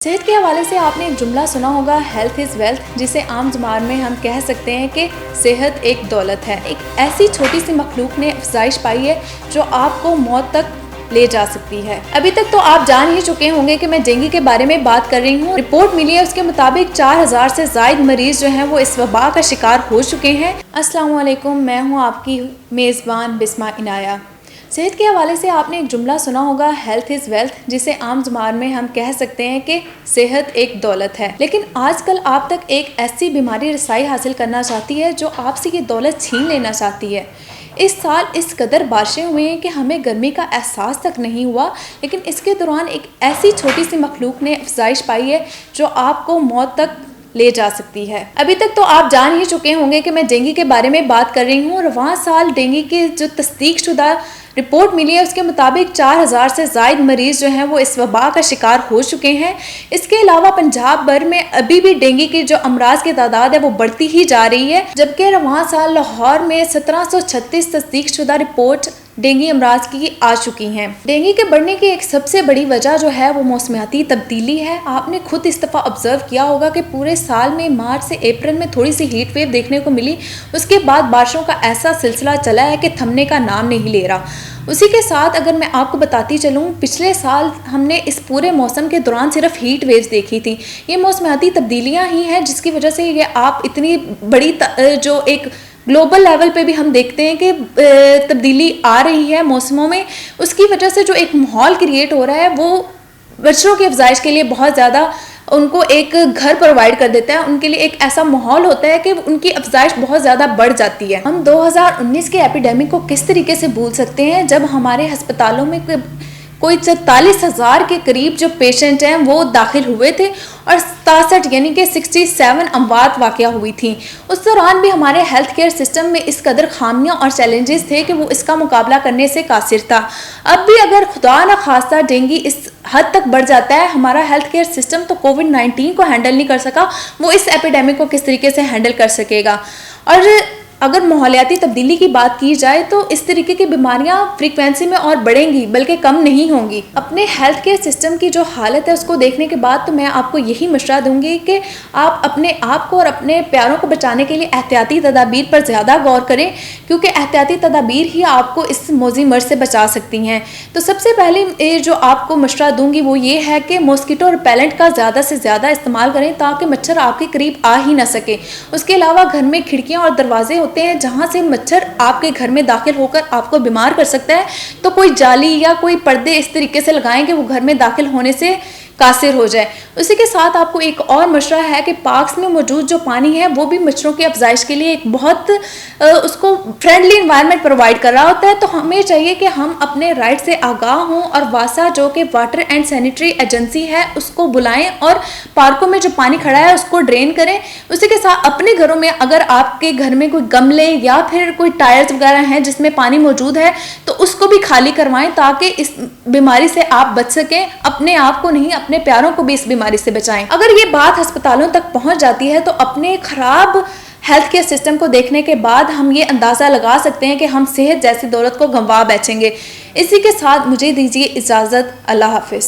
सेहत के हवाले से आपने एक जुमला सुना होगा, हेल्थ इज़ वेल्थ, जिसे आम ज़ुबान में हम कह सकते हैं कि सेहत एक दौलत है। एक ऐसी छोटी सी मखलूक ने अफजाइश पाई है जो आपको मौत तक ले जा सकती है। अभी तक तो आप जान ही चुके होंगे कि मैं डेंगू के बारे में बात कर रही हूँ। रिपोर्ट मिली है उसके मुताबिक 4000 से ज़ायद मरीज जो हैं वो इस वबा का शिकार हो चुके हैं। अस्सलाम वालेकुम, मैं हूँ आपकी मेज़बान बिस्मा इनाया। सेहत के हवाले से आपने एक जुमला सुना होगा, हेल्थ इज़ वेल्थ, जिसे आम ज़ुबान में हम कह सकते हैं कि सेहत एक दौलत है। लेकिन आजकल आप तक एक ऐसी बीमारी रसाई हासिल करना चाहती है जो आपसे ये दौलत छीन लेना चाहती है। इस साल इस कदर बारिशें हुई हैं कि हमें गर्मी का एहसास तक नहीं हुआ, लेकिन इसके दौरान एक ऐसी छोटी सी मखलूक ने अफजाइश पाई है जो आपको मौत तक ले जा सकती है। अभी तक तो आप जान ही चुके होंगे कि मैं डेंगू के बारे में बात कर रही हूँ। रवां साल डेंगू की जो तस्दीक शुदा रिपोर्ट मिली है उसके मुताबिक 4000 से ज़ायद मरीज जो हैं वो इस वबा का शिकार हो चुके हैं। इसके अलावा पंजाब भर में अभी भी डेंगू की जो अमराज की तादाद है वो बढ़ती ही जा रही है, जबकि रवां साल लाहौर में 1736 तस्दीक शुदा रिपोर्ट डेंगू अमराज की आ चुकी हैं। डेंगू के बढ़ने की एक सबसे बड़ी वजह जो है वो मौसमियाती तब्दीली है। आपने खुद इस दफ़ा ऑब्जर्व किया होगा कि पूरे साल में मार्च से अप्रैल में थोड़ी सी हीट वेव देखने को मिली, उसके बाद बारिशों का ऐसा सिलसिला चला है कि थमने का नाम नहीं ले रहा। उसी के साथ अगर मैं आपको बताती चलूँ, पिछले साल हमने इस पूरे मौसम के दौरान सिर्फ हीट वेव्स देखी थी। ये मौसमियाती तब्दीलियाँ ही हैं जिसकी वजह से ये आप इतनी बड़ी जो एक ग्लोबल लेवल पे भी हम देखते हैं कि तब्दीली आ रही है मौसमों में। उसकी वजह से जो एक माहौल क्रिएट हो रहा है वो बच्चों की अफजाइश के लिए बहुत ज़्यादा उनको एक घर प्रोवाइड कर देता है। उनके लिए एक ऐसा माहौल होता है कि उनकी अफजाइश बहुत ज़्यादा बढ़ जाती है। हम 2019 के एपिडेमिक को किस तरीके से भूल सकते हैं जब हमारे अस्पतालों में कोई 44,000 के करीब जो पेशेंट हैं वो दाखिल हुए थे और 67 यानी कि 67 अमवात वाक़या हुई थी। उस दौरान भी हमारे हेल्थ केयर सिस्टम में इस कदर खामियां और चैलेंजेस थे कि वो इसका मुकाबला करने से कासिर था। अब भी अगर खुदा न खास्ता डेंगू इस हद तक बढ़ जाता है, हमारा हेल्थ केयर सिस्टम तो कोविड-19 को हैंडल नहीं कर सका, वो इस एपिडेमिक को किस तरीके से हैंडल कर सकेगा। और अगर माहौलियाती तब्दीली की बात की जाए तो इस तरीके की बीमारियां फ्रीक्वेंसी में और बढ़ेंगी बल्कि कम नहीं होंगी। अपने हेल्थ केयर सिस्टम की जो हालत है उसको देखने के बाद तो मैं आपको यही मशवरा दूंगी कि आप अपने आप को और अपने प्यारों को बचाने के लिए एहतियाती तदाबीर पर ज़्यादा गौर करें, क्योंकि एहतियाती तदाबीर ही आपको इस मौजी मर्ज से बचा सकती हैं। तो सबसे पहले जो आपको मशवरा दूंगी वो ये है कि मॉस्किटो रिपेलेंट का ज़्यादा से ज़्यादा इस्तेमाल करें ताकि मच्छर आपके करीब आ ही ना सके। उसके अलावा घर में खिड़कियाँ और दरवाजे होते हैं जहां से मच्छर आपके घर में दाखिल होकर आपको बीमार कर सकता है, तो कोई जाली या कोई पर्दे इस तरीके से लगाएं कि वो घर में दाखिल होने से कासिर हो जाए। उसी के साथ आपको एक और मशवरा है कि पार्क्स में मौजूद जो पानी है वो भी मच्छरों की अफजाइश के लिए एक बहुत उसको फ्रेंडली इन्वायरमेंट प्रोवाइड कर रहा होता है। तो हमें चाहिए कि हम अपने राइट से आगाह हों और वासा जो कि वाटर एंड सैनिटरी एजेंसी है उसको बुलाएं और पार्कों में जो पानी खड़ा है उसको ड्रेन करें। उसी के साथ अपने घरों में अगर आपके घर में कोई गमले या फिर कोई टायर्स वगैरह हैं जिसमें पानी मौजूद है तो उसको भी खाली करवाएं ताकि इस बीमारी से आप बच सकें। अपने आप को नहीं, अपने प्यारों को भी इस बीमारी से बचाएं। अगर ये बात अस्पतालों तक पहुंच जाती है तो अपने खराब हेल्थ केयर सिस्टम को देखने के बाद हम ये अंदाज़ा लगा सकते हैं कि हम सेहत जैसी दौलत को गंवा बैठेंगे। इसी के साथ मुझे दीजिए इजाज़त। अल्लाह हाफिज़।